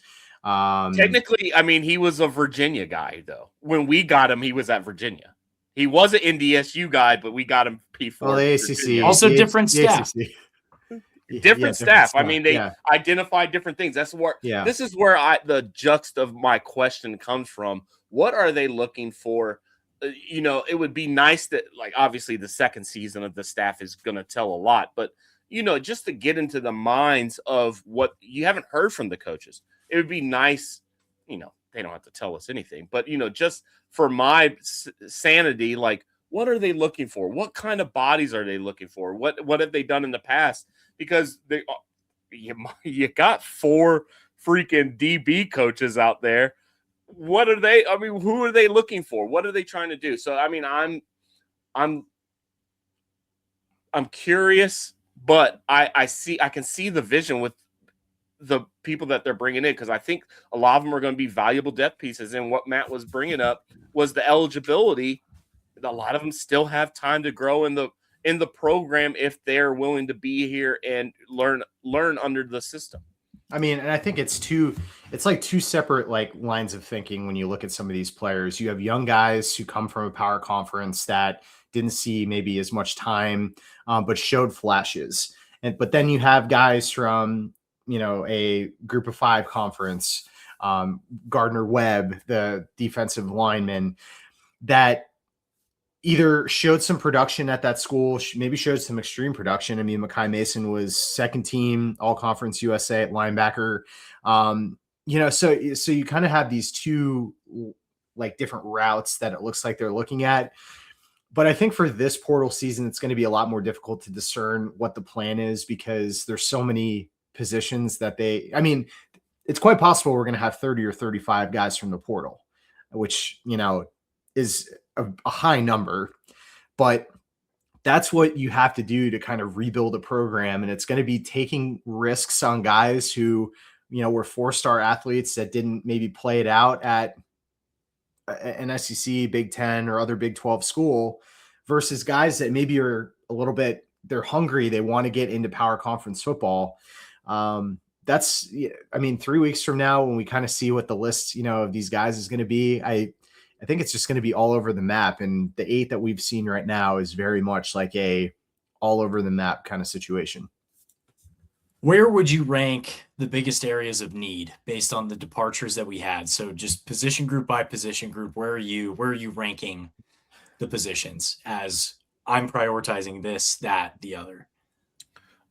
Technically, I mean, he was a Virginia guy, though. When we got him, he was at Virginia. He was an NDSU guy, but we got him P4. Well, the ACC. Also different staff. Different staff. I mean, they identify different things. That's where this is where the juxt of my question comes from. What are they looking for? It would be nice that, like, obviously the second season of the staff is going to tell a lot, but just to get into the minds of what you haven't heard from the coaches, it would be nice. They don't have to tell us anything, but just for my sanity, like, what are they looking for? What kind of bodies are they looking for? What have they done in the past? Because you got 4 freaking DB coaches out there. What are they? I mean, who are they looking for? What are they trying to do? So, I mean, I'm curious, but I can see the vision with the people that they're bringing in, because I think a lot of them are going to be valuable depth pieces. And what Matt was bringing up was the eligibility. A lot of them still have time to grow in the program if they're willing to be here and learn under the system. I mean, and I think it's like two separate lines of thinking when you look at some of these players. You have young guys who come from a power conference that didn't see maybe as much time, but showed flashes. But then you have guys from, a group of 5 conference, Gardner Webb, the defensive lineman, that either showed some production at that school, maybe showed some extreme production. I mean, Makai Mason was second team All-Conference USA at linebacker. So you kind of have these two different routes that it looks like they're looking at. But I think for this portal season, it's going to be a lot more difficult to discern what the plan is, because there's so many positions that it's quite possible we're going to have 30 or 35 guys from the portal, which, is a high number, but that's what you have to do to kind of rebuild a program. And it's going to be taking risks on guys who, were 4-star athletes that didn't maybe play it out at an SEC, Big 10 or other Big 12 school, versus guys that maybe are a little bit, they're hungry. They want to get into power conference football. 3 weeks from now, when we kind of see what the list, of these guys is going to be, I think it's just going to be all over the map. And the 8 that we've seen right now is very much like a all over the map kind of situation. Where would you rank the biggest areas of need based on the departures that we had? So just position group by position group, where are you ranking the positions as I'm prioritizing this, that, the other?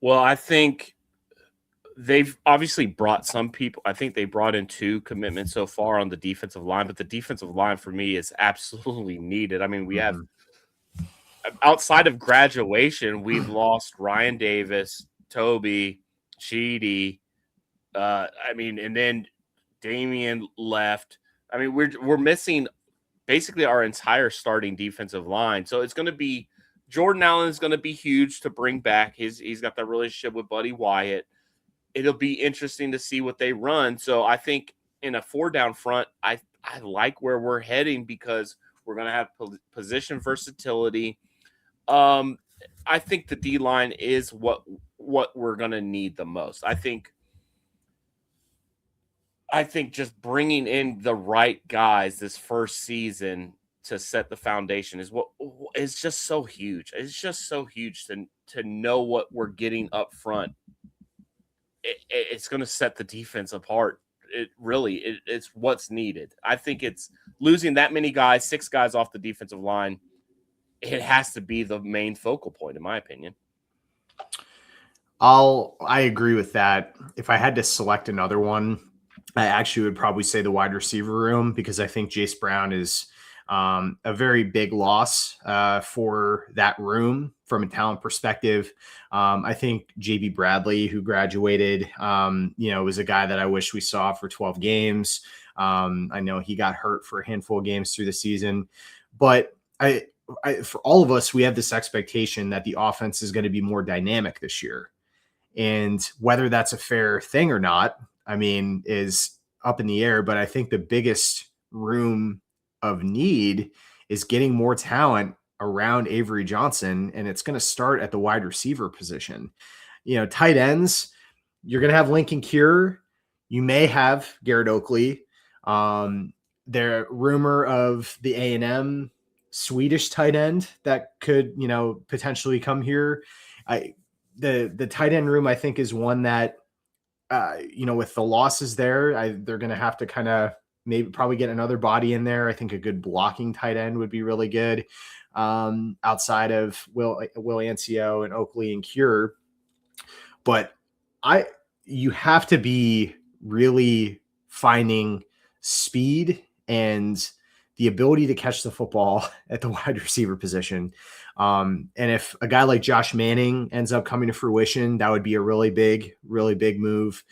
Well, I think they've obviously brought some people. I think they brought in 2 commitments so far on the defensive line, but the defensive line for me is absolutely needed. I mean, we have outside of graduation, we've lost Ryan Davis, Toby, Sheedy. And then Damian left. I mean, we're missing basically our entire starting defensive line. So it's going to be Jordan Allen is going to be huge to bring back. He's got that relationship with Buddy Wyatt. It'll be interesting to see what they run. So I think in a 4-down front, I like where we're heading because we're going to have position versatility. I think the D line is what we're going to need the most. I think just bringing in the right guys this first season to set the foundation is just so huge. It's just so huge to know what we're getting up front. It's going to set the defense apart. It's what's needed. I think it's losing that many guys, 6 guys off the defensive line. It has to be the main focal point, in my opinion. I agree with that. If I had to select another one, I actually would probably say the wide receiver room, because I think Jace Brown is a very big loss for that room from a talent perspective. I think JB Bradley, who graduated, was a guy that I wish we saw for 12 games. I know he got hurt for a handful of games through the season, but for all of us, we have this expectation that the offense is going to be more dynamic this year. And whether that's a fair thing or not, I mean, is up in the air. But I think the biggest room of need is getting more talent around Avery Johnson. And it's going to start at the wide receiver position. Tight ends, you're going to have Lincoln Cure. You may have Garrett Oakley. The rumor of the A&M Swedish tight end that could, potentially come here. The tight end room, I think, is one that, with the losses there, they're going to have to kind of probably get another body in there. I think a good blocking tight end would be really good, outside of Will Ancio and Oakley and Cure. But you have to be really finding speed and the ability to catch the football at the wide receiver position. And if a guy like Josh Manning ends up coming to fruition, that would be a really big move.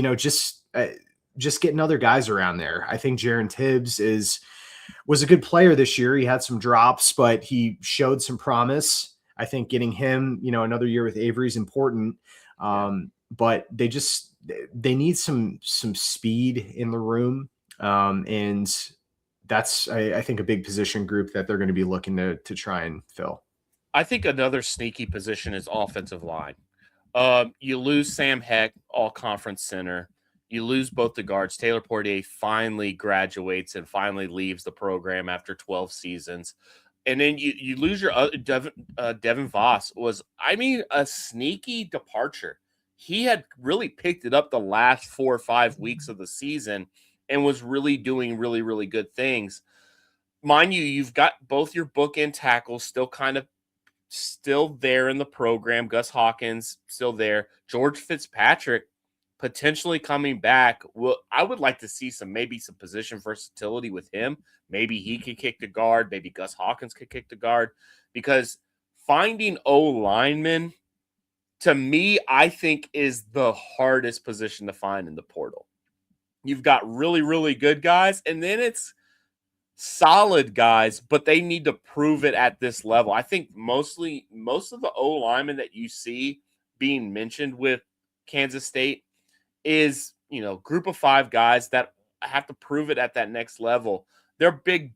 Just getting other guys around there. I think Jaron Tibbs was a good player this year. He had some drops, but he showed some promise. I think getting him, another year with Avery is important. But they need some speed in the room. And that's, I think, a big position group that they're going to be looking to try and fill. I think another sneaky position is offensive line. You lose Sam Heck, all conference center. You lose both the guards. Taylor Portier finally graduates and finally leaves the program after 12 seasons. And then you lose your other Devin Voss was, a sneaky departure. He had really picked it up the last 4 or 5 weeks of the season and was really doing really, really good things. Mind you, you've got both your bookend tackles still there in the program. Gus Hawkins still there. George Fitzpatrick potentially coming back. Well, I would like to see some position versatility with him. Maybe he could kick the guard. Maybe Gus Hawkins could kick the guard. Because finding O-linemen, to me, I think is the hardest position to find in the portal. You've got really, really good guys, and then it's solid guys, but they need to prove it at this level. I think most of the O-linemen that you see being mentioned with Kansas State is, group of 5 guys that have to prove it at that next level. They're big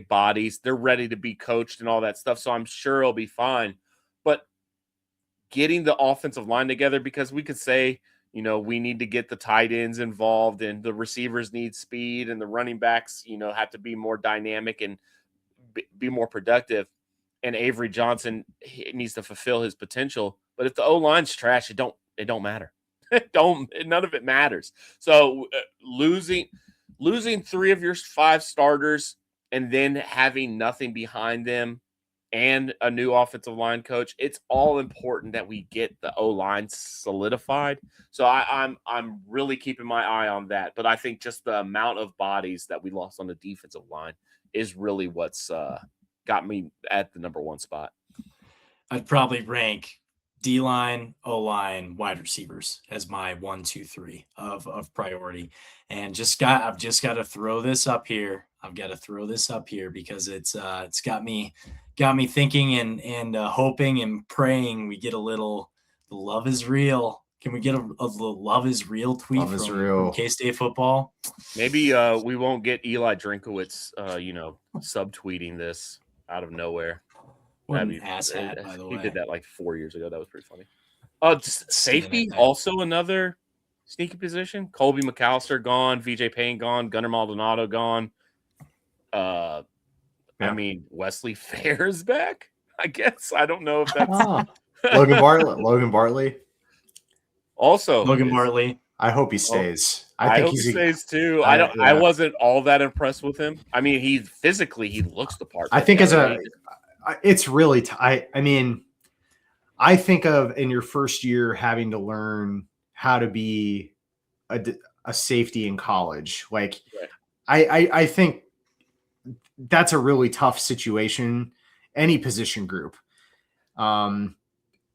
bodies. They're ready to be coached and all that stuff, so I'm sure it'll be fine. But getting the offensive line together, because we could say, we need to get the tight ends involved and the receivers need speed and the running backs, have to be more dynamic and be more productive. And Avery Johnson needs to fulfill his potential. But if the O-line's trash, it don't matter. None of it matters. So losing 3 of your 5 starters and then having nothing behind them and a new offensive line coach, it's all important that we get the O-line solidified. So I'm really keeping my eye on that. But I think just the amount of bodies that we lost on the defensive line is really what's got me at the number one spot. I'd probably rank D-line, O-line, wide receivers as my 1, 2, 3 of priority. And I've just got to throw this up here. I've got to throw this up here because it's got me thinking and hoping and praying we get a little the love is real. Can we get a love is real tweet from K-State football? Maybe we won't get Eli Drinkowitz subtweeting this out of nowhere. What an asshat, by the way. He did that like 4 years ago. That was pretty funny. Safety, also another sneaky position. Colby McAllister gone. VJ Payne gone. Gunnar Maldonado gone. I mean, Wesley Fair's back, I guess. I don't know if that's Logan Bartley. Also, Logan Bartley. I hope he stays. I hope he stays too. I wasn't all that impressed with him. I mean, he looks the part. I think it's really I mean, I think of in your first year having to learn how to be a safety in college. Like, right. I think that's a really tough situation. Any position group. Go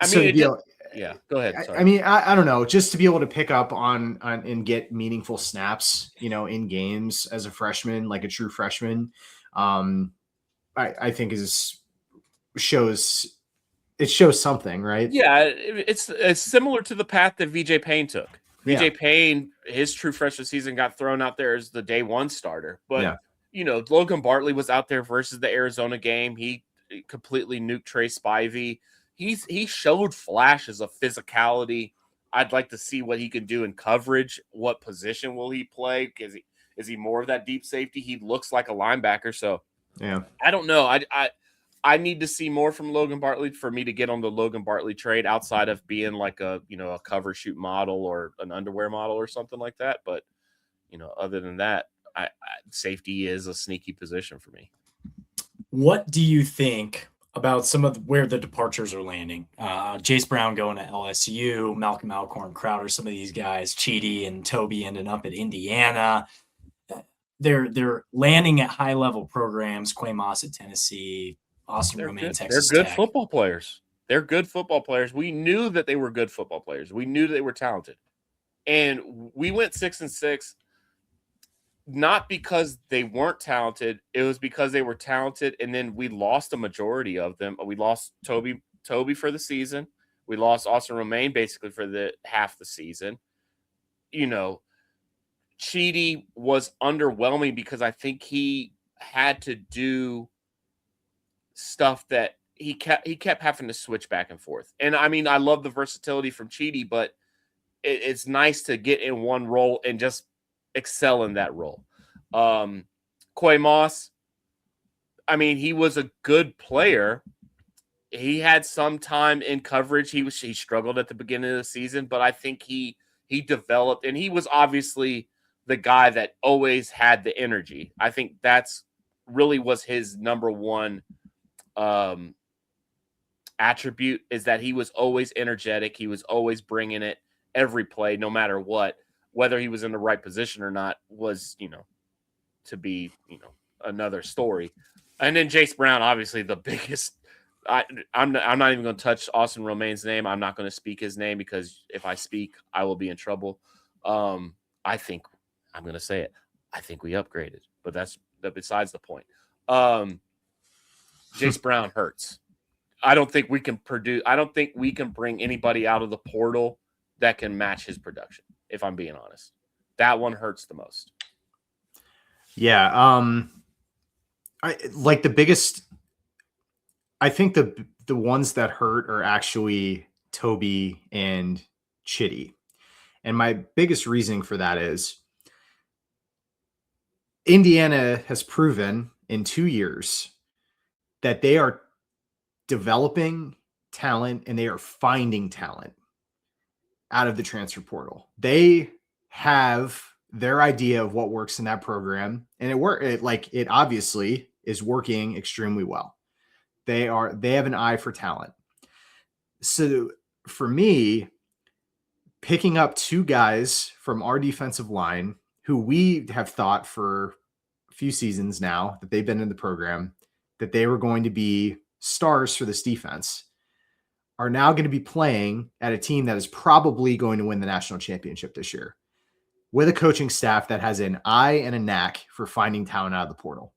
ahead. Sorry. I mean, I don't know, just to be able to pick up on and get meaningful snaps, in games as a freshman, like a true freshman, I think shows something, right? Yeah, it's similar to the path that VJ Payne took. VJ Payne, his true freshman season got thrown out there as the day one starter, but Logan Bartley was out there versus the Arizona game. He completely nuked Trey Spivey. He showed flashes of physicality. I'd like to see what he can do in coverage. What position will he play? Is he more of that deep safety? He looks like a linebacker. So I don't know. I need to see more from Logan Bartley for me to get on the Logan Bartley trade outside of being like a cover shoot model or an underwear model or something like that. But other than that, safety is a sneaky position for me. What do you think about some of where the departures are landing? Jace Brown going to LSU, Malcolm Alcorn, Crowder, some of these guys, Cheedy and Toby ending up at Indiana. They're landing at high level programs. Quay Moss at Tennessee, Austin Romaine, Texas They're good Tech. football players. They're good football players. We knew that they were good football players. We knew they were talented, and we went 6-6. Not because they weren't talented, it was because they were talented, and then we lost a majority of them. We lost Toby for the season. We lost Austin Romaine basically for the half the season. Cheedy was underwhelming because I think he had to do stuff that he kept having to switch back and forth. And I mean, I love the versatility from Cheedy, but it's nice to get in one role and just excel in that role. Quay Moss, I mean, he was a good player. He had some time in coverage. He struggled at the beginning of the season, but I think he developed, and he was obviously the guy that always had the energy. I think that's really was his number one attribute, is that he was always energetic. He was always bringing it every play, no matter what. Whether he was in the right position or not was, to be, another story. And then Jace Brown, obviously the biggest. I'm not even going to touch Austin Romaine's name. I'm not going to speak his name because if I speak, I will be in trouble. I think I'm going to say it. I think we upgraded, but that's besides the point. Jace Brown hurts. I don't think we can bring anybody out of the portal that can match his production. If I'm being honest, that one hurts the most. Yeah. I think the ones that hurt are actually Toby and Chitty. And my biggest reasoning for that is Indiana has proven in 2 years that they are developing talent and they are finding talent out of the transfer portal. They have their idea of what works in that program, and it obviously is working extremely well. They have an eye for talent. So for me, picking up 2 guys from our defensive line who we have thought for a few seasons now that they've been in the program that they were going to be stars for this defense are now going to be playing at a team that is probably going to win the national championship this year with a coaching staff that has an eye and a knack for finding talent out of the portal.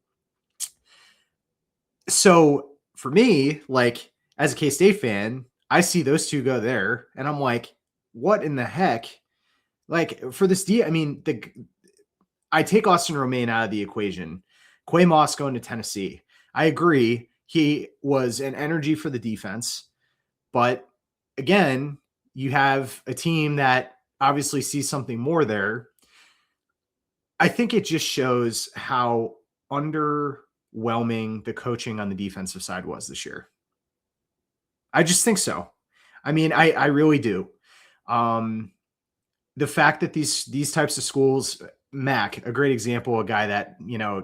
So for me, like as a K-State fan, I see those 2 go there and I'm like, what in the heck? Like for this I take Austin Romaine out of the equation. Quay Moss going to Tennessee. I agree. He was an energy for the defense. But again, you have a team that obviously sees something more there. I think it just shows how underwhelming the coaching on the defensive side was this year. I just think so. I mean, I really do. The fact that these types of schools, Mac, a great example, a guy that,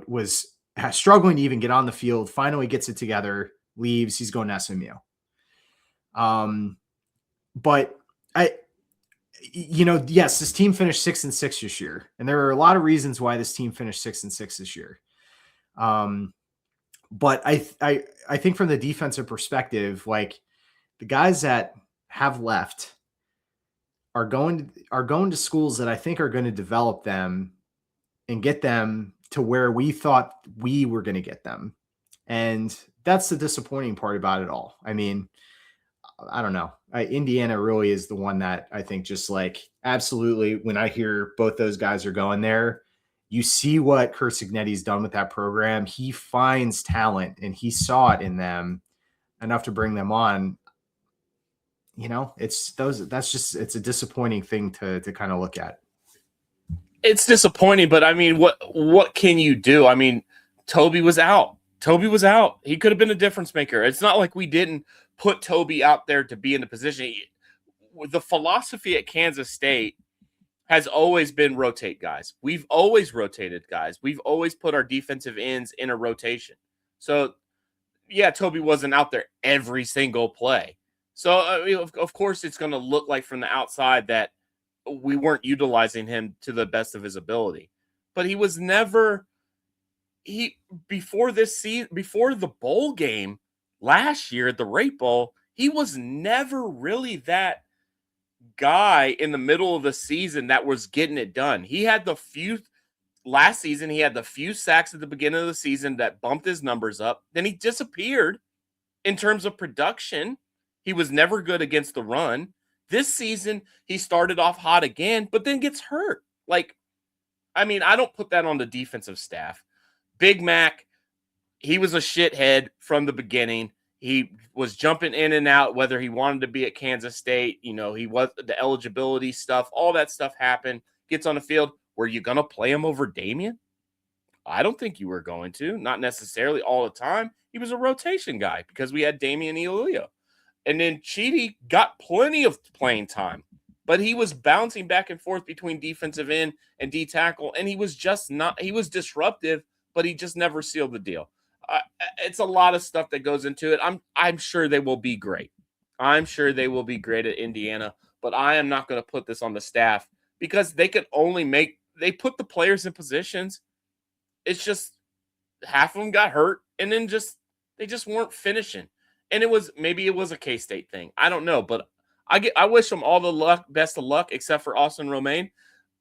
was struggling to even get on the field, finally gets it together, leaves, he's going to SMU. But yes, this team finished 6-6 this year. And there are a lot of reasons why this team finished 6-6 this year. But I think from the defensive perspective, like the guys that have left are going to schools that I think are going to develop them and get them to where we thought we were going to get them. And that's the disappointing part about it all. I mean, I don't know. Indiana really is the one that I think just like absolutely when I hear both those guys are going there, you see what Curt Cignetti's done with that program. He finds talent and he saw it in them enough to bring them on. It's a disappointing thing to kind of look at. It's disappointing, but I mean, what can you do? I mean, Toby was out. He could have been a difference maker. It's not like we didn't put Toby out there to be in the position. The philosophy at Kansas State has always been rotate guys. We've always rotated guys. We've always put our defensive ends in a rotation. So, yeah, Toby wasn't out there every single play. So, I mean, of course, it's going to look like from the outside that we weren't utilizing him to the best of his ability. But he was never before the bowl game last year at the Rate Bowl, he was never really that guy in the middle of the season that was getting it done. Last season, he had the few sacks at the beginning of the season that bumped his numbers up. Then he disappeared in terms of production. He was never good against the run. This season, he started off hot again, but then gets hurt. I don't put that on the defensive staff. Big Mac, he was a shithead from the beginning. He was jumping in and out, whether he wanted to be at Kansas State. He was the eligibility stuff. All that stuff happened. Gets on the field. Were you going to play him over Damian? I don't think you were going to. Not necessarily all the time. He was a rotation guy because we had Damian Iulio. And then Chidi got plenty of playing time, but he was bouncing back and forth between defensive end and D tackle, and he was disruptive, but he just never sealed the deal. It's a lot of stuff that goes into it. I'm sure they will be great. I'm sure they will be great at Indiana, but I am not going to put this on the staff because they could only they put the players in positions. It's just half of them got hurt, and then they just weren't finishing. And maybe it was a K-State thing. I don't know, but I wish them all the best of luck, except for Austin Romaine.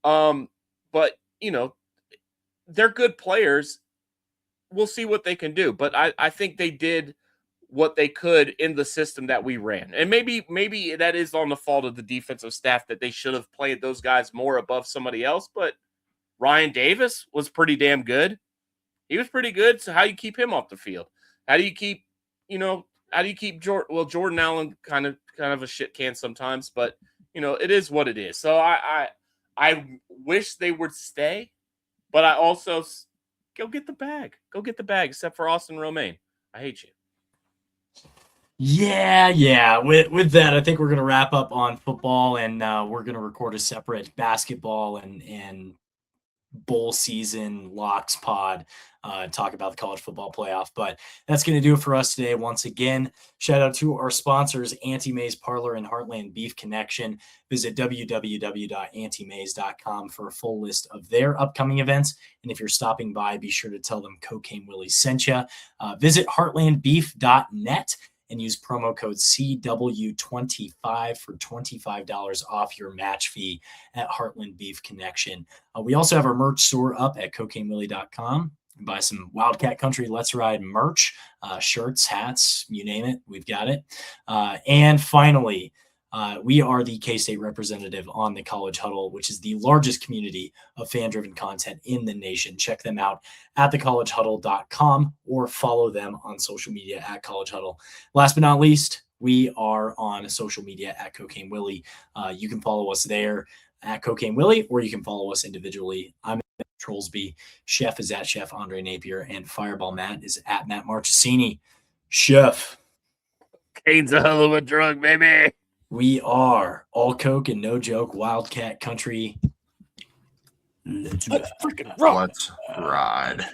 But they're good players. We'll see what they can do. But I think they did what they could in the system that we ran. And maybe that is on the fault of the defensive staff that they should have played those guys more above somebody else. But Ryan Davis was pretty damn good. He was pretty good. So how do you keep him off the field? How do you keep, Jordan Allen kind of a shit can sometimes, but it is what it is. So I wish they would stay, but I also go get the bag, except for Austin Romaine. I hate you. Yeah. With that, I think we're going to wrap up on football, and we're going to record a separate basketball and bowl season locks pod, talk about the college football playoff. But that's going to do it for us today. Once again, shout out to our sponsors, Anti-Maze Parlor and Heartland Beef Connection. Visit www.antimaze.com for a full list of their upcoming events. And if you're stopping by, be sure to tell them Cocaine Willie sent you. Visit heartlandbeef.net and use promo code CW25 for $25 off your match fee at Heartland Beef Connection. We also have our merch store up at cocainewillie.com. Buy some Wildcat Country Let's Ride merch, shirts, hats, you name it, we've got it. And finally, we are the K-State representative on the College Huddle, which is the largest community of fan-driven content in the nation. Check them out at thecollegehuddle.com or follow them on social media at College Huddle. Last but not least, we are on social media at Cocaine Willie. You can follow us there at Cocaine Willie, or you can follow us individually. I'm at Trollsby. Chef is at Chef Andre Napier, and Fireball Matt is at Matt Marchesini. Chef. Caine's a hell of a drug, baby. We are all Coke and no joke, Wildcat Country. Let's freaking rock. Let's ride.